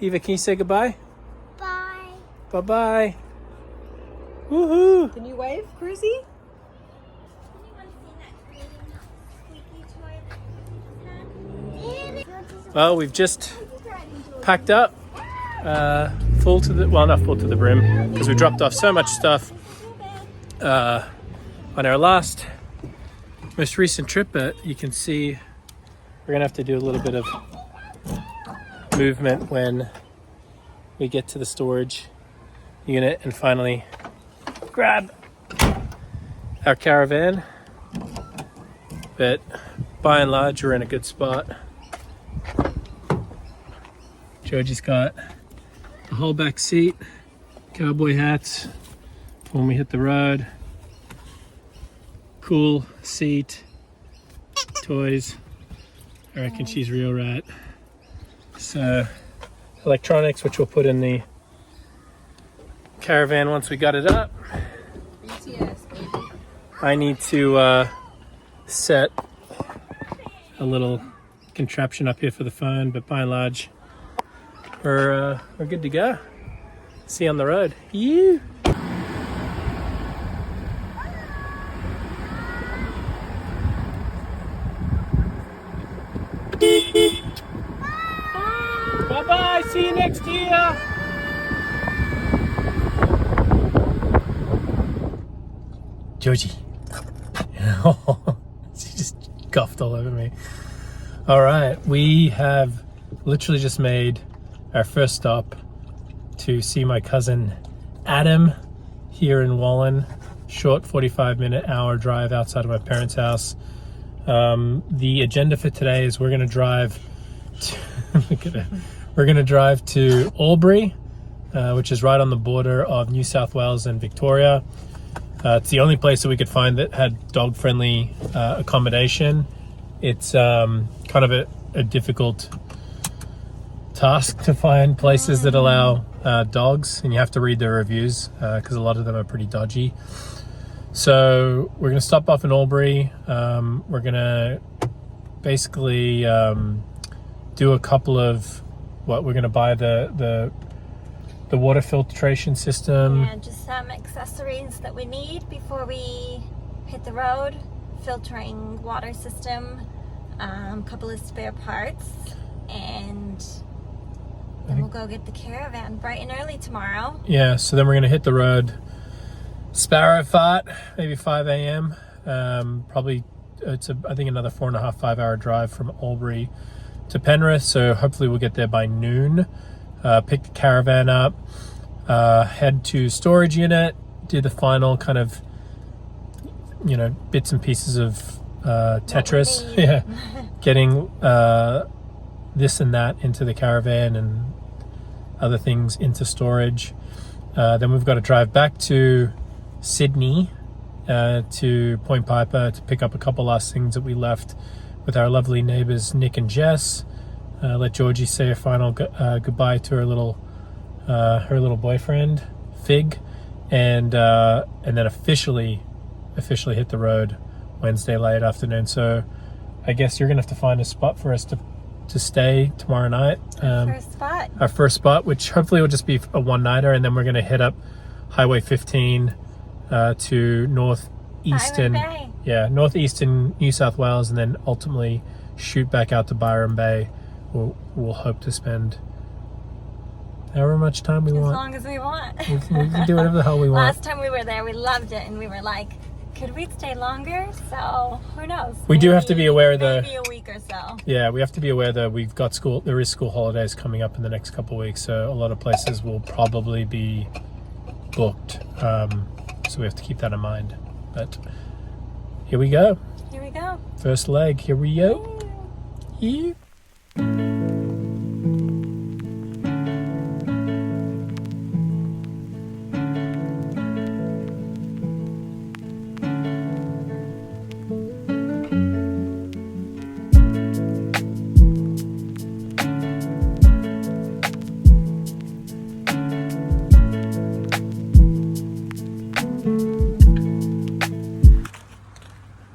Eva, can you say goodbye? Bye. Bye-bye. Woohoo! Can you wave, Cruzy? Well, we've just packed up, full to the, well, not full to the brim, because we dropped off so much stuff on our most recent trip, but you can see we're gonna have to do a little bit of movement when we get to the storage unit and finally grab our caravan. But by and large, we're in a good spot. Georgie's got a whole back seat, cowboy hats for when we hit the road, cool seat, toys. I reckon she's real right. So electronics, which we'll put in the caravan once we got it up. BTS, baby. I need to set a little contraption up here for the phone, but by and large, we're good to go. See you on the road. You. Bye-bye. See you next year. Georgie. She just coughed all over me. All right, we have literally just made our first stop to see my cousin Adam here in Wallen. Short 45-minute hour drive outside of my parents' house. The agenda for today is we're gonna drive to Albury, which is right on the border of New South Wales and Victoria. It's the only place that we could find that had dog-friendly accommodation. It's kind of a difficult task to find places that allow dogs, and you have to read the reviews because a lot of them are pretty dodgy. So we're going to stop off in Albury. We're going to basically do a couple of we're going to buy the water filtration system. Yeah, just some accessories that we need before we hit the road. Filtering water system, couple of spare parts, and then we'll go get the caravan bright and early tomorrow. Yeah, so then we're going to hit the road Sparrow Fart, maybe 5 a.m. Probably it's I think another 4.5-5 hour drive from Albury to Penrith, so hopefully we'll get there by noon. Pick the caravan up, head to storage unit, do the final kind of, bits and pieces of Tetris. Yeah, getting this and that into the caravan and other things into storage. Then we've got to drive back to Sydney to Point Piper to pick up a couple last things that we left with our lovely neighbours Nick and Jess. Let Georgie say a final goodbye to her little boyfriend Fig, and then officially hit the road Wednesday late afternoon. So I guess you're gonna have to find a spot for us to stay tomorrow night. Our first spot, which hopefully will just be a one-nighter, and then we're gonna hit up Highway 15 to northeastern New South Wales, and then ultimately shoot back out to Byron Bay. We'll hope to spend however much time we want. As long as we want. We can do whatever the hell we want. Last time we were there, we loved it, and we were like, could we stay longer? So who knows? We do have to be aware maybe a week or so. Yeah, we have to be aware that we've got there is school holidays coming up in the next couple of weeks, so a lot of places will probably be booked. So we have to keep that in mind. But here we go. Here we go. First leg. Here we go. Yeah.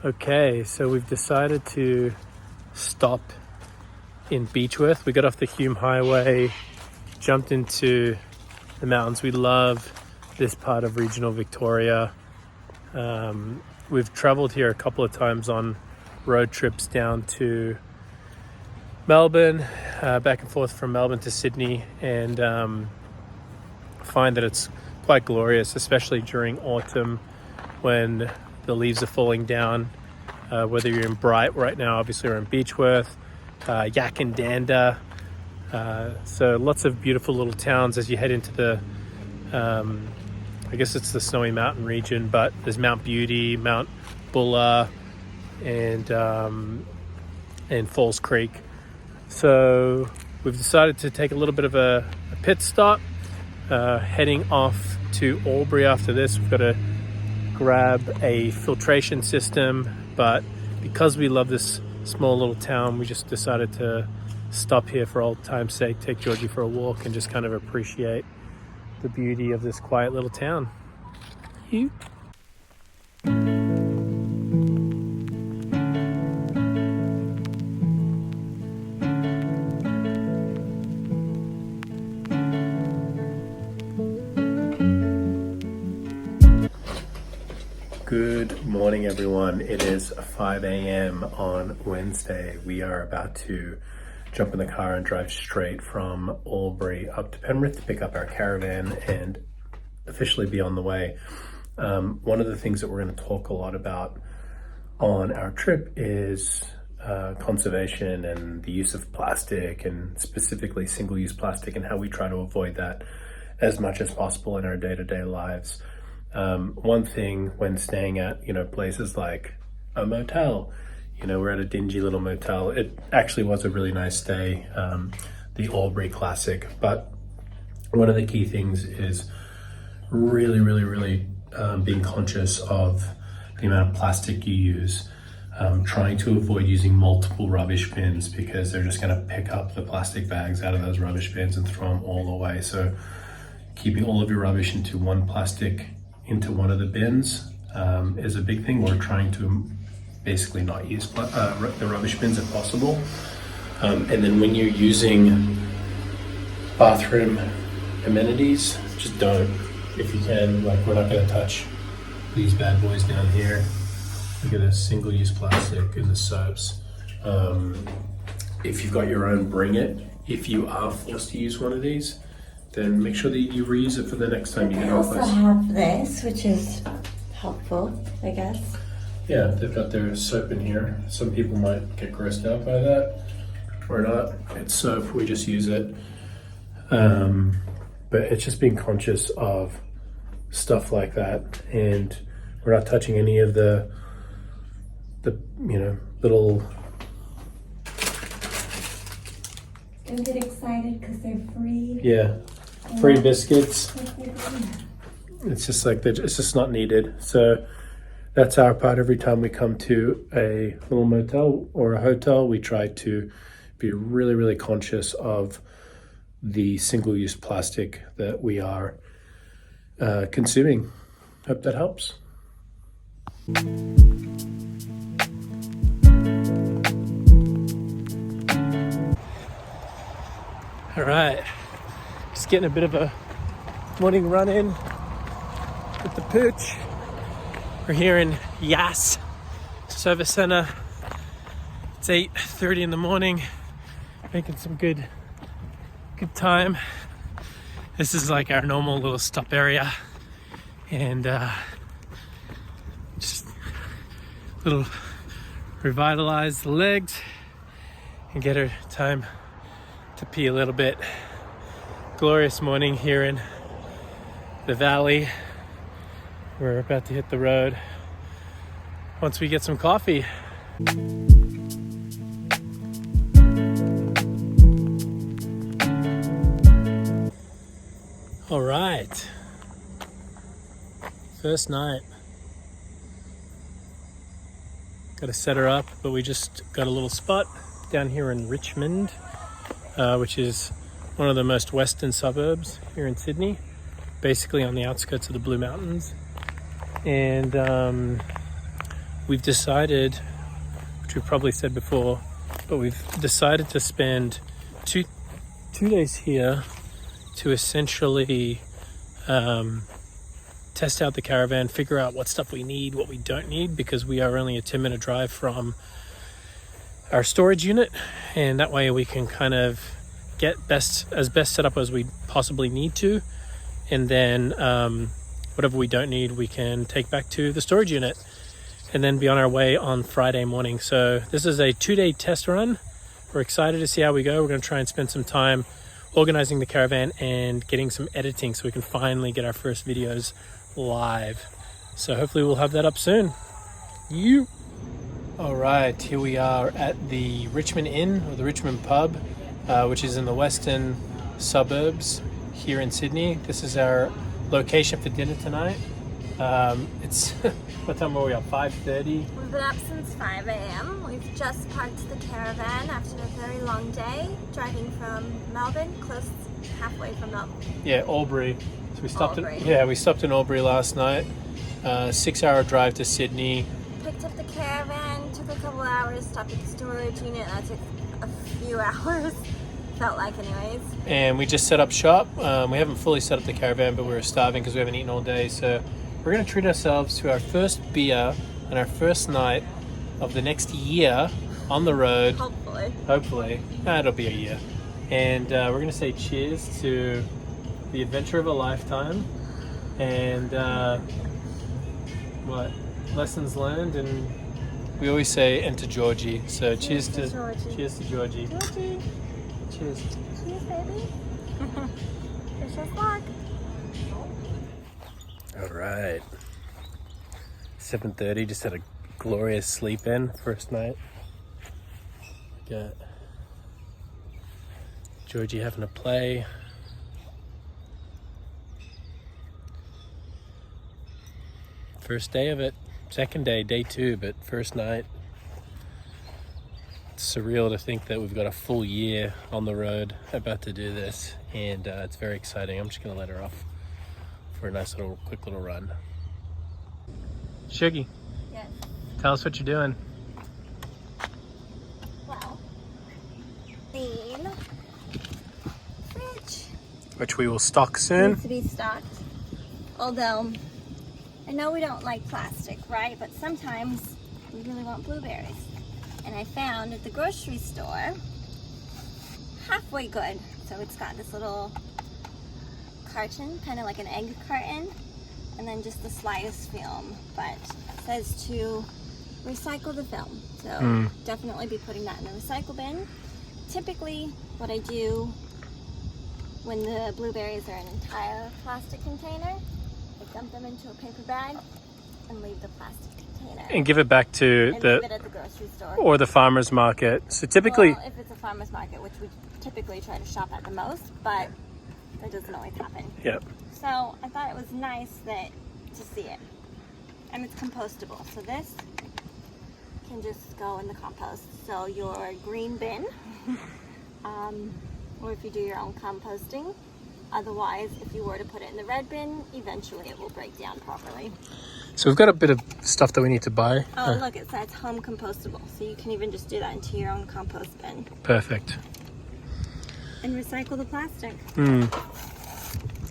Okay, so we've decided to stop in Beechworth. We got off the Hume Highway jumped into the mountains. We love this part of regional Victoria. We've traveled here a couple of times on road trips down to Melbourne, back and forth from Melbourne to Sydney, and find that it's quite glorious, especially during autumn when the leaves are falling down. Whether you're in Bright right now, obviously we're in Beechworth, Yak and Danda. So lots of beautiful little towns as you head into the, I guess it's the Snowy Mountain region, but there's Mount Beauty, Mount Bulla, and Falls Creek. So we've decided to take a little bit of a pit stop, heading off to Albury after this. We've got to grab a filtration system, but because we love this small little town, we just decided to stop here for old time's sake, take Georgie for a walk, and just kind of appreciate the beauty of this quiet little town. You. Good morning, everyone. It is 5 a.m. on Wednesday. We are about to jump in the car and drive straight from Albury up to Penrith to pick up our caravan and officially be on the way. One of the things that we're going to talk a lot about on our trip is conservation and the use of plastic, and specifically single-use plastic, and how we try to avoid that as much as possible in our day-to-day lives. One thing when staying at, places like a motel, we're at a dingy little motel. It actually was a really nice stay, the Albury Classic. But one of the key things is really being conscious of the amount of plastic you use. Trying to avoid using multiple rubbish bins, because they're just going to pick up the plastic bags out of those rubbish bins and throw them all away. So keeping all of your rubbish into one of the bins is a big thing. We're trying to basically not use the rubbish bins if possible. And then when you're using bathroom amenities, just don't. If you can, we're not going to touch these bad boys down here. Look at this single-use plastic and the soaps. If you've got your own, bring it. If you are forced to use one of these, then make sure that you reuse it for the next time you get off. They also have this, which is helpful, I guess. Yeah, they've got their soap in here. Some people might get grossed out by that, or not. It's soap, we just use it. But it's just being conscious of stuff like that, and we're not touching any of the little. Don't get excited because they're free. Yeah, free biscuits. It's just it's just not needed. So that's our part. Every time we come to a little motel or a hotel, we try to be really conscious of the single-use plastic that we are consuming. Hope that helps. All right, just getting a bit of a morning run in with the pooch. We're here in Yass Service Center. It's 8:30 in the morning, making some good time. This is like our normal little stop area, and just a little revitalize the legs and get her time to pee a little bit. Glorious morning here in the valley. We're about to hit the road once we get some coffee. All right, first night. Got to set her up, but we just got a little spot down here in Richmond, which is one of the most western suburbs here in Sydney, basically on the outskirts of the Blue Mountains. And we've decided, which we've probably said before, but we've decided to spend two days here to essentially test out the caravan, figure out what stuff we need, what we don't need, because we are only a 10-minute drive from our storage unit, and that way we can kind of get best set up as we possibly need to, and then whatever we don't need we can take back to the storage unit and then be on our way on Friday morning. So this is a 2-day test run. We're excited to see how we go. We're going to try and spend some time organizing the caravan and getting some editing so we can finally get our first videos live. So hopefully we'll have that up soon. All right, here we are at the Richmond Inn, or the Richmond pub, which is in the western suburbs here in Sydney. This is our location for dinner tonight. It's what time are we up? 5:30. We've been up since 5 a.m. We've just parked the caravan after a very long day, driving from Melbourne, close halfway from Melbourne. Yeah, Albury. So we stopped Albury. we stopped in Albury last night. 6-hour drive to Sydney. Picked up the caravan, took a couple hours, stopped at the storage unit. That took a few hours, felt like anyways. And we just set up shop. We haven't fully set up the caravan, but we were starving because we haven't eaten all day. So we're going to treat ourselves to our first beer and our first night of the next year on the road. Hopefully. It'll be a year. And we're going to say cheers to the adventure of a lifetime and lessons learned, and we always say and to Georgie. So cheers to Georgie. Cheers to Georgie. Georgie. Cheers. Cheers, baby. Wish us luck. All right. 7:30. Just had a glorious sleep in first night. Got Georgie having a play. First day of it. Second day, day 2, but first night. It's surreal to think that we've got a full year on the road about to do this, and it's very exciting. I'm just gonna let her off for a nice little, quick little run. Shuggy, Yes. tell us what you're doing. Well, clean fridge. Which we will stock soon. Needs to be stocked. Although, I know we don't like plastic, right? But sometimes we really want blueberries. And I found at the grocery store, halfway good. So it's got this little carton, kind of like an egg carton, and then just the slightest film. But it says to recycle the film. So definitely be putting that in the recycle bin. Typically, what I do when the blueberries are an entire plastic container, I dump them into a paper bag and leave the plastic container. And give it back to And leave it at the grocery store. or the farmer's market. So typically, Well, if it's a farmer's market, which we typically try to shop at the most, but that doesn't always happen. Yep. So I thought it was nice to see it. And it's compostable. So this can just go in the compost. So your green bin, or if you do your own composting. Otherwise, if you were to put it in the red bin, eventually it will break down properly. So we've got a bit of stuff that we need to buy. Oh, look, it says home compostable. So you can even just do that into your own compost bin. Perfect. And recycle the plastic.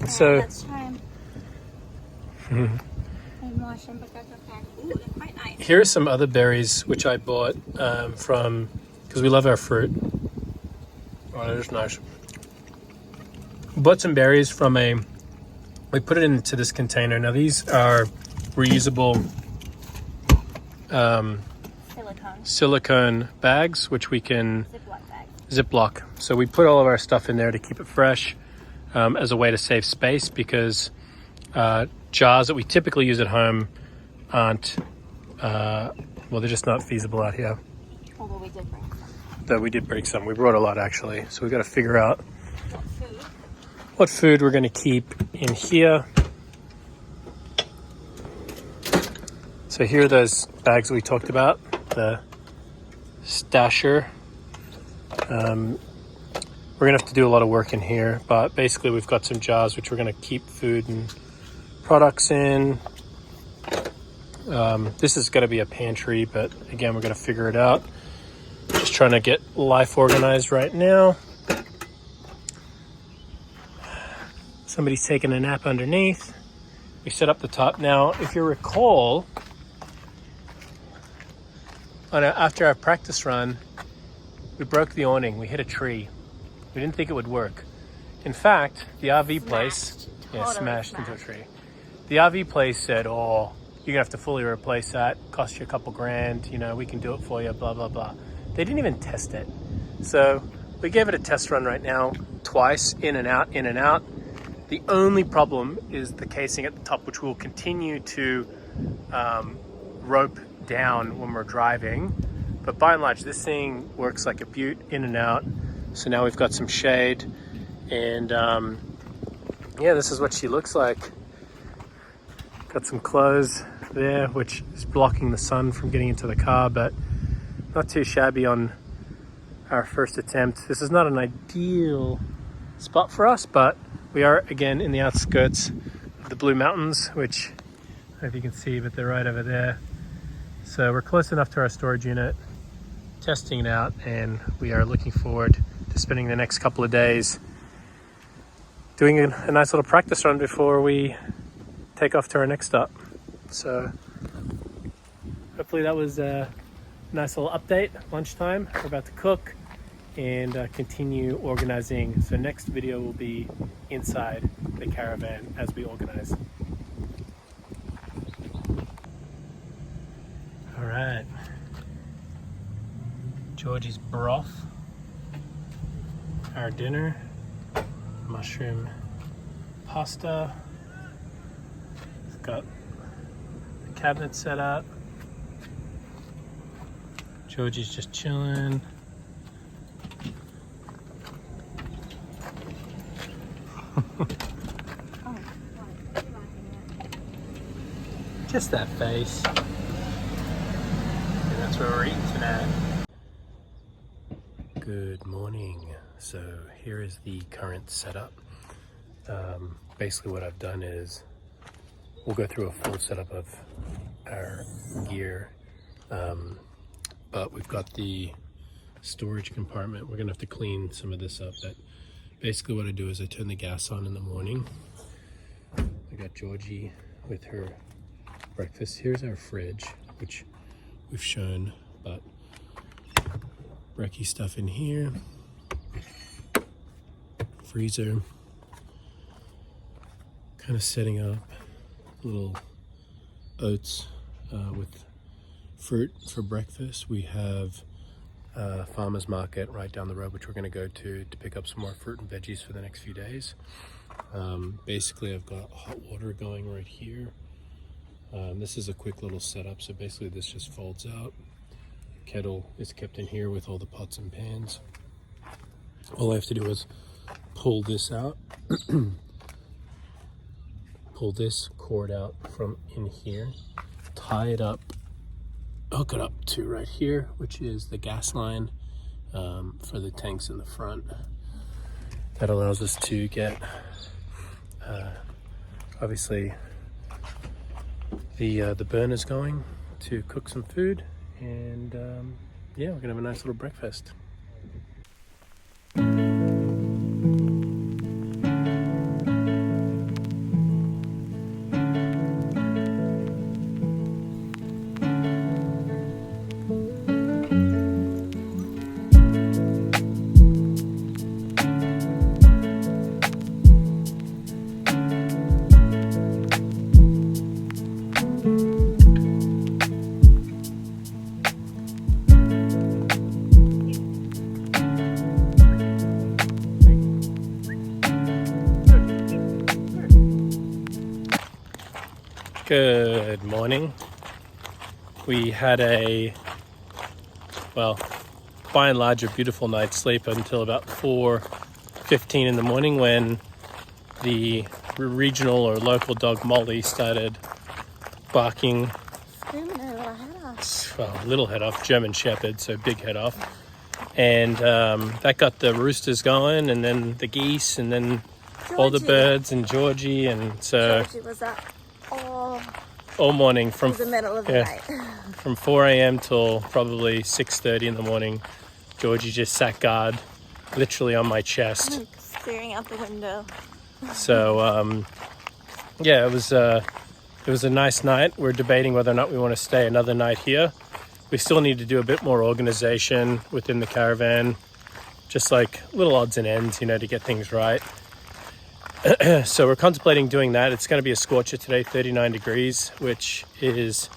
So Let's try them. And wash them, but that's okay. Ooh, they're quite nice. here are some other berries which I bought from, because we love our fruit. Oh, they're just nice. Bought some berries from we put it into this container. Now these are reusable silicone bags, which we can Ziploc bags. Ziploc. So we put all of our stuff in there to keep it fresh, as a way to save space, because jars that we typically use at home aren't, well, they're just not feasible out here. Although we did bring some. Though we did bring some. We brought a lot, actually. So we got to figure out Food. what food we're going to keep in here. So here are those bags that we talked about, the stasher. We're going to have to do a lot of work in here, but basically we've got some jars which we're going to keep food and products in. This is going to be a pantry, but again, we're going to figure it out. Just trying to get life organized right now. Somebody's taking a nap underneath. We set up the top. Now, if you recall, after our practice run, we broke the awning. We hit a tree. We didn't think it would work. In fact, the RV place smashed into a tree. The RV place said, "Oh, you're gonna have to fully replace that. Cost you a couple grand. You know, we can do it for you." Blah blah blah. They didn't even test it. So we gave it a test run right now, twice, in and out, in and out. The only problem is the casing at the top, which we'll continue to rope down when we're driving. But by and large, this thing works like a beaut, in and out. So now we've got some shade, and yeah, this is what she looks like. Got some clothes there, which is blocking the sun from getting into the car, but not too shabby on our first attempt. This is not an ideal spot for us, but we are again in the outskirts of the Blue Mountains, which I don't know if you can see, but they're right over there. So we're close enough to our storage unit, testing it out, and we are looking forward to spending the next couple of days doing a nice little practice run before we take off to our next stop. So hopefully that was a nice little update. Lunchtime, we're about to cook and continue organizing. So next video will be inside the caravan as we organize. All right, Georgie's broth, our dinner, mushroom pasta. We've got the cabinet set up. Georgie's just chilling. Just that face. And that's what we're eating tonight. Good morning. So here is the current setup. Basically what I've done is we'll go through a full setup of our gear, but we've got the storage compartment. We're gonna have to clean some of this up, but basically what I do is I turn the gas on in the morning. I got Georgie with her breakfast. Here's our fridge, which we've shown, but brekkie stuff in here. Freezer. Kind of setting up little oats with fruit for breakfast. We have a farmer's market right down the road, which we're going to go to pick up some more fruit and veggies for the next few days. Basically, I've got hot water going right here. This is a quick little setup, so basically this just folds out. Kettle is kept in here with all the pots and pans. All I have to do is pull this out, pull this cord out from in here, tie it up, hook it up to right here, which is the gas line for the tanks in the front. That allows us to get obviously the burners going to cook some food, and yeah, we're gonna have a nice little breakfast. Good morning. We had well, by and large, a beautiful night's sleep until about 4:15 in the morning, when the regional or local dog Molly started barking. Screaming her little head off. Well, little head off, German Shepherd, so big head off. And that got the roosters going, and then the geese, and then all the birds, and Georgie, and so Georgie was up all morning from the middle of the night. From 4 a.m. till probably 6:30 in the morning. Georgie just sat guard literally on my chest. Staring out the window. So yeah, it was a nice night. We're debating whether or not we want to stay another night here. We still need to do a bit more organization within the caravan, just like little odds and ends, to get things right. So we're contemplating doing that. It's going to be a scorcher today, 39 degrees, which is,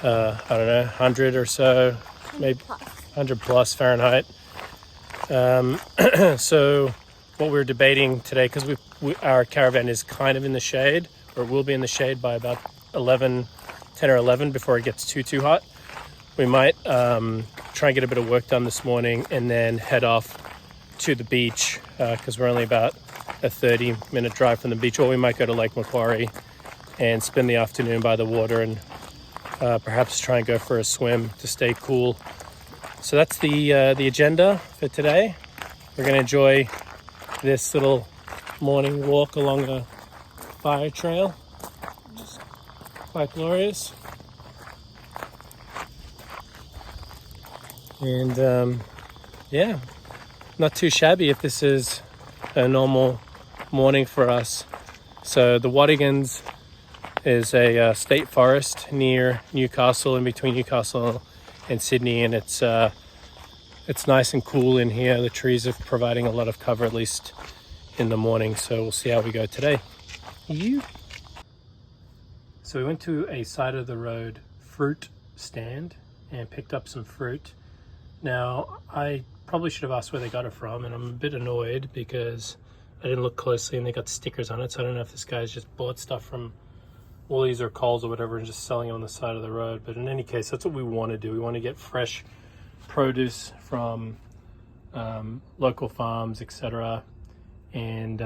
I don't know, 100 or so, maybe 100 plus Fahrenheit. So what we're debating today, because our caravan is kind of in the shade, or will be in the shade by about 10 or 11 before it gets too hot. We might try and get a bit of work done this morning and then head off to the beach, because we're only about a 30-minute drive from the beach, or we might go to Lake Macquarie and spend the afternoon by the water and perhaps try and go for a swim to stay cool. So that's the agenda for today. We're going to enjoy this little morning walk along a fire trail, which is quite glorious. And yeah, not too shabby if this is a normal morning for us. So the Watagans is a state forest near Newcastle, in between Newcastle and Sydney, and it's nice and cool in here. The trees are providing a lot of cover, at least in the morning. So we'll see how we go today. So we went to a side of the road fruit stand and picked up some fruit. Now, I probably should have asked where they got it from, and I'm a bit annoyed because I didn't look closely and they got stickers on it. So I don't know if this guy's just bought stuff from Woolies or Coles or whatever and just selling it on the side of the road. But in any case, that's what we want to do. We want to get fresh produce from local farms, etc. And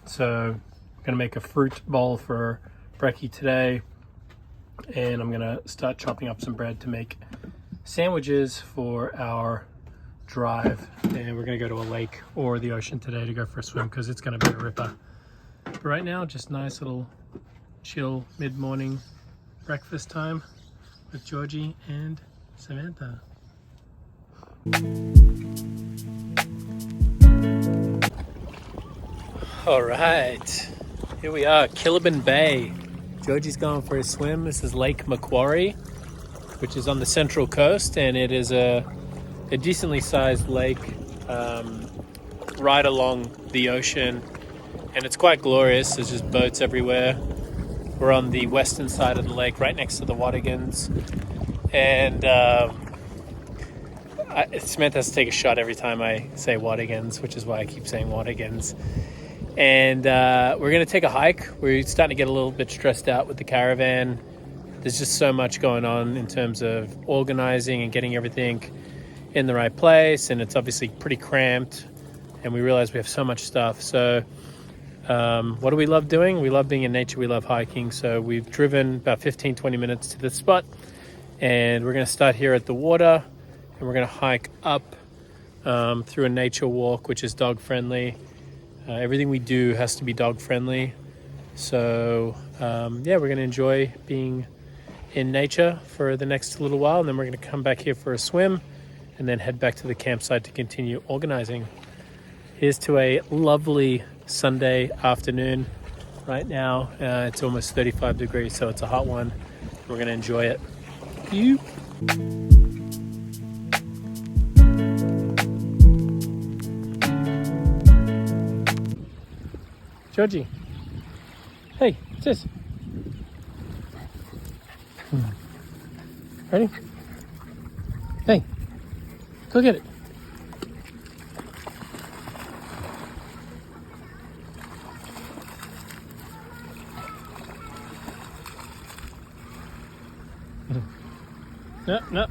so I'm gonna make a fruit bowl for brekkie today, and I'm gonna start chopping up some bread to make sandwiches for our drive. And we're gonna go to a lake or the ocean today to go for a swim, because it's gonna be a ripper. But right now, just nice little chill mid-morning breakfast time with Georgie and Samantha. All right, here we are, Caravan Bay. Georgie's going for a swim. This is Lake Macquarie, which is on the central coast, and it is a decently sized lake right along the ocean, and it's quite glorious. There's just boats everywhere. We're on the western side of the lake, right next to the Watagans, and Samantha has to take a shot every time I say Watagans, which is why I keep saying Watagans. And we're going to take a hike. We're starting to get a little bit stressed out with the caravan. There's just so much going on in terms of organizing and getting everything in the right place, and it's obviously pretty cramped, and we realize we have so much stuff. So what do we love doing? We love being in nature. We love hiking. So we've driven about 15-20 minutes to this spot, and we're going to start here at the water, and we're going to hike up through a nature walk, which is dog friendly. Everything we do has to be dog friendly. So yeah, we're going to enjoy being in nature for the next little while, and then we're going to come back here for a swim and then head back to the campsite to continue organizing. Here's to a lovely Sunday afternoon. Right now it's almost 35 degrees, so it's a hot one. We're going to enjoy it. Georgie, hey, sis. Ready? Hey, go get it. No.